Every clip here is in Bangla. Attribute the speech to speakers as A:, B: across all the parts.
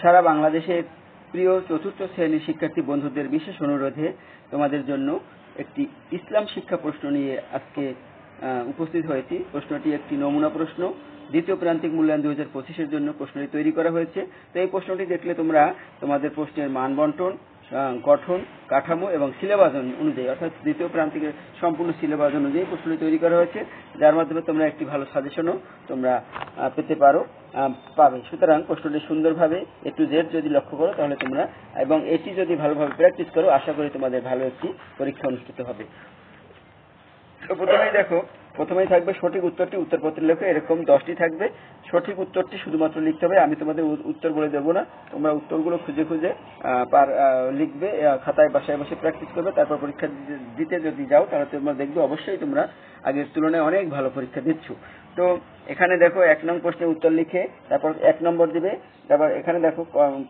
A: সারা বাংলাদেশের প্রিয় চতুর্থ শ্রেণীর শিক্ষার্থী বন্ধুদের বিশেষ অনুরোধে তোমাদের জন্য একটি ইসলাম শিক্ষা প্রশ্ন নিয়ে আজকে উপস্থিত হয়েছি। প্রশ্নটি একটি নমুনা প্রশ্ন, দ্বিতীয় প্রান্তিক মূল্যায়ন 2025-এর জন্য প্রশ্নটি তৈরি করা হয়েছে। তো এই প্রশ্নটি দেখলে তোমরা তোমাদের প্রশ্নের মান বন্টন, গঠন, কাঠামো এবং সিলেবাস অনুযায়ী, অর্থাৎ দ্বিতীয় প্রান্তিকের সম্পূর্ণ সিলেবাস অনুযায়ী প্রশ্নটি তৈরি করা হয়েছে, যার মাধ্যমে তোমরা একটি ভালো সাজেশনও তোমরা পেতে পাবে। সুতরাং প্রশ্নটি সুন্দরভাবে একটু জেড যদি লক্ষ্য করো তাহলে তোমরা, এবং এটি যদি ভালোভাবে প্র্যাকটিস করো, আশা করি তোমাদের ভালো একটি পরীক্ষা অনুষ্ঠিত হবে। তো প্রথমেই থাকবে সঠিক উত্তরটি উত্তরপত্রে লেখো। এরকম 10টি থাকবে। সঠিক উত্তরটি শুধুমাত্র লিখতে হবে, আমি তোমাদের উত্তর বলে দেবো না। তোমরা উত্তরগুলো খুঁজে খুঁজে লিখবে, খাতায় বাসায় বসে প্র্যাকটিস করবে। তারপর পরীক্ষা দিতে যদি যাও তাহলে তোমরা দেখবে অবশ্যই তোমরা আগের তুলনায় অনেক ভালো পরীক্ষা দিচ্ছ। তো এখানে দেখো 1 নং প্রশ্নের উত্তর লিখে তারপর 1 নম্বর দিবে। তারপর এখানে দেখো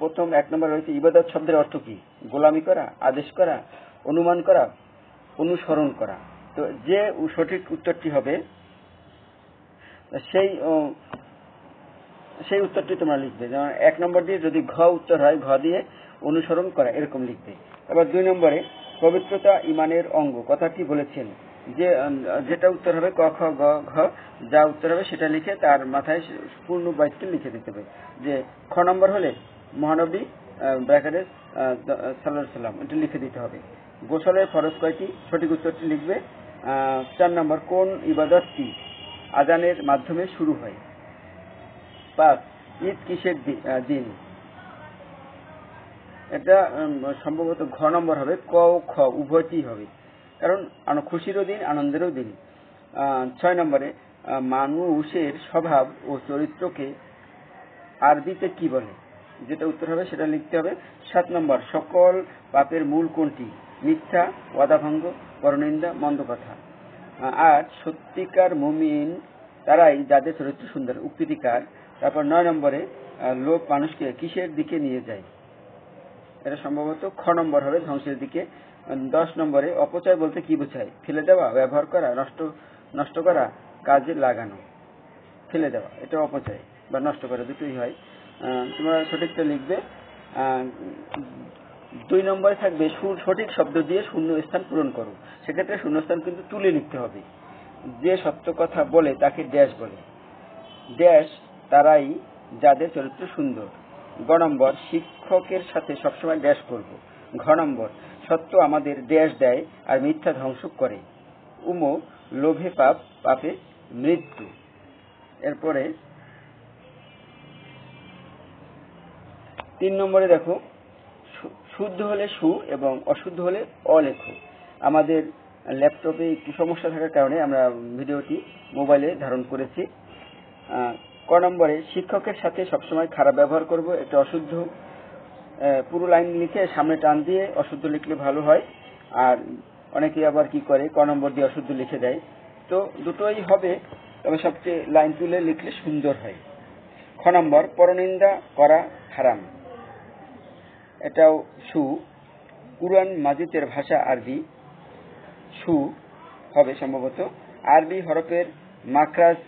A: প্রথম 1 নম্বর রয়েছে ইবাদত শব্দের অর্থ কি? গোলামি করা, আদেশ করা, অনুমান করা, অনুসরণ করা। তো যে সঠিক উত্তরটি হবে সেই উত্তরটি তোমরা লিখবে। যেমন 1 নম্বর দিয়ে যদি ঘ উত্তর হয়, ঘ দিয়ে অনুসরণ করা এরকম লিখবে। এবার 2 নম্বরে পবিত্রতা ইমানের অঙ্গ কথাটি বলেছেন, যেটা উত্তর হবে ক খ গ ঘ, যা উত্তর হবে সেটা লিখে তার মাথায় পূর্ণ বাক্য লিখে দিতে হবে। যে খ নম্বর হলে মহানবী ব্র্যাকেটে সাল্লাল্লাহু আলাইহি সাল্লাম, এটা লিখে দিতে হবে। গোসলের ফরজ কয়টি? সঠিক উত্তরটি লিখবে। 4 নম্বর কোন ইবাদতটি আযানের মাধ্যমে শুরু হয়? 5 ঈদ কিসের দিন? এটা সম্ভবত ঘ নম্বর হবে। ক ও খ উভয়টি হবে, কারণ খুশিরও দিন, আনন্দেরও দিন। 6 নম্বরে মানুষের স্বভাব ও চরিত্রকে আরবিতে কি বলে? যেটা উত্তর হবে সেটা লিখতে হবে। 7 নম্বর সকল পাপের মূল কোনটি? মিথ্যা, ওয়াদাভঙ্গ, পরনিন্দা, মন্দ কথা। 8 সত্যিকার মুমিন তারাই যাদের চরিত্র সুন্দর, উক্তিটি কার? তারপর 9 নম্বরে লোভ মানুষকে কিসের দিকে নিয়ে যায়? এটা সম্ভবত খ নম্বর হবে, ধ্বংসের দিকে। 10 নম্বরে অপচয় বলতে কি বোঝায়? ফেলে দেওয়া, ব্যবহার করা, নষ্ট করা, কাজে লাগানো। ফেলে দেওয়া এটা অপচয় বা নষ্ট করা দুটোই হয়। তোমরা সঠিকটা লিখবে। 2 নম্বরে থাকবে সঠিক শব্দ দিয়ে শূন্য স্থান পূরণ করো। সেক্ষেত্রে শূন্যস্থান কিন্তু তুলে লিখতে হবে। যে সত্য কথা বলে তাকে ড্যাশ বলে। ড্যাশ তারাই যাদের চরিত্র সুন্দর। গ নম্বর শিক্ষকের সাথে সবসময় ড্যাশ করব। ঘ নম্বর সত্য আমাদের ড্যাশ দেয় আর মিথ্যা ধ্বংস করে। উমো লোভে পাপ, পাপে মৃত্যু। এরপরে 3 নম্বরে দেখো শুদ্ধ হলে সু এবং অশুদ্ধ হলে অ লেখো। আমাদের ল্যাপটপে একটু সমস্যা থাকার কারণে আমরা ভিডিওটি মোবাইলে ধারণ করেছি। ক নম্বরে শিক্ষকের সাথে সবসময় খারাপ ব্যবহার করব, এটা অশুদ্ধ। পুরো লাইন লিখে সামনে টান দিয়ে অশুদ্ধ লিখলে ভালো হয়। আর অনেকে আবার কি করে, ক নম্বর দিয়ে অশুদ্ধ লিখে দেয়। তো দুটোই হবে, তবে সবচেয়ে লাইন তুলে লিখলে সুন্দর হয়। খ নম্বর পরনিন্দা করা হারাম, এটাও সু। কুরআন মাজিদের ভাষা আরবি, সু হবে সম্ভবত। আরবি হরফের মাখরাজ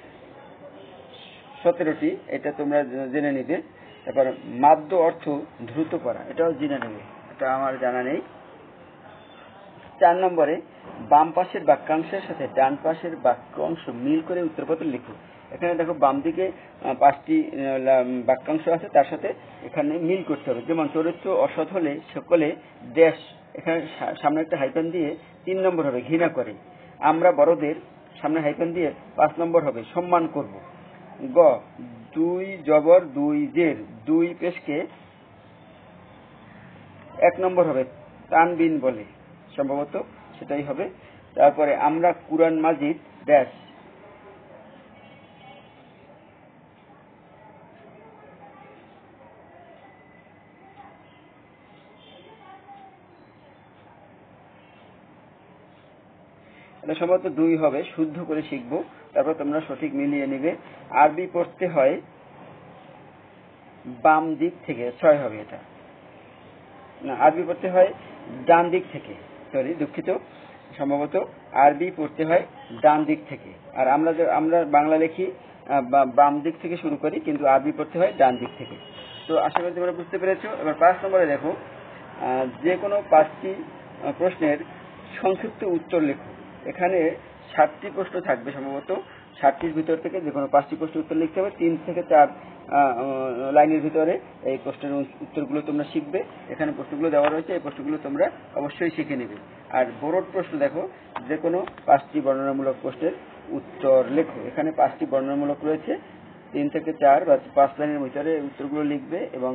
A: 17টি, এটা তোমরা জেনে নিবে। তারপর মাদ্য অর্থ দ্রুত করা, এটাও জেনে নেবে, এটা আমার জানা নেই। 4 নম্বরে বাম পাশের বাক্যাংশের সাথে ডান পাশের বাক্যাংশ মিল করে উত্তরপত্র লিখো। এখানে দেখো বাম দিকে 5টি বাক্যাংশ আছে, তার সাথে এখানে মিল করতে হবে। যেমন চরিত্র অসৎ হলে সকলে ড্যাশ, এখানে সামনে একটা হাইফেন দিয়ে 3 নম্বর হবে ঘৃণা করে। আমরা বড়দের, সামনে হাইফেন দিয়ে 5 নম্বর হবে সম্মান করব। গ 2 জবর 2 জের 2 পেশকে 1 নম্বর হবে তানবিন বলে, সম্ভবত সেটাই হবে। তারপরে আমরা কুরআন মাজিদ ড্যাশ, এটা সম্ভবত 2 হবে, শুদ্ধ করে শিখবো। তারপর তোমরা সঠিক মিলিয়ে নিবে। আরবি পড়তে হয় বাম দিক থেকে, 6 হবে এটা না, আরবি পড়তে হয় ডান দিক থেকে, সরি দুঃখিত, সম্ভবত আরবি পড়তে হয় ডান দিক থেকে। আর আমরা বাংলা লিখি বাম দিক থেকে শুরু করি, কিন্তু আরবি পড়তে হয় ডান দিক থেকে। তো আশা করি তোমরা বুঝতে পেরেছো। এবার 5 নম্বরে দেখো, যে কোনো 5টি প্রশ্নের সংক্ষিপ্ত উত্তর লেখো। এখানে 7টি প্রশ্ন থাকবে, সম্ভবত 7টির ভিতর থেকে যে কোনো 5টি প্রশ্নের উত্তর লিখতে হবে। 3 থেকে 4 লাইনের ভিতরে এই প্রশ্নের উত্তরগুলো তোমরা শিখবে। এখানে প্রশ্নগুলো দেওয়া রয়েছে, এই প্রশ্নগুলো তোমরা অবশ্যই শিখে নেবে। আর বোর্ড প্রশ্ন দেখো, যে কোনো 5টি বর্ণনামূলক প্রশ্নের উত্তর লেখো। এখানে 5টি বর্ণনামূলক রয়েছে, 3 থেকে 4 বা 5 লাইনের ভিতরে উত্তরগুলো লিখবে এবং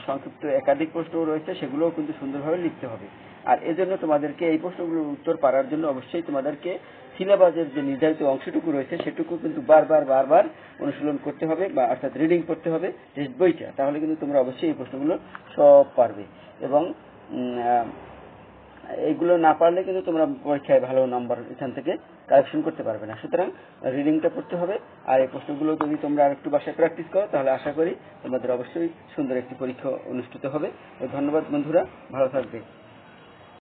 A: সংক্ষিপ্ত একাধিক প্রশ্নও রয়েছে, সেগুলোও কিন্তু সুন্দরভাবে লিখতে হবে। আর এজন্য তোমাদেরকে এই প্রশ্নগুলোর উত্তর পারার জন্য অবশ্যই তোমাদেরকে সিলেবাসের যে নির্ধারিত অংশটুকু রয়েছে সেটুকু কিন্তু বারবার অনুশীলন করতে হবে, বা অর্থাৎ রিডিং করতে হবে টেক্সট বইটা। তাহলে কিন্তু তোমরা অবশ্যই এই প্রশ্নগুলো সব পারবে। এবং এইগুলো না পারলে কিন্তু তোমরা পরীক্ষায় ভালো নাম্বার এখান থেকে কালেকশন করতে পারবে না। সুতরাং রিডিংটা পড়তে হবে। আর এই প্রশ্নগুলো যদি তোমরা একটু বাসায় প্র্যাকটিস করো, তাহলে আশা করি তোমাদের অবশ্যই সুন্দর একটি পরীক্ষা অনুষ্ঠিত হবে। ধন্যবাদ বন্ধুরা, ভালো থাকবে।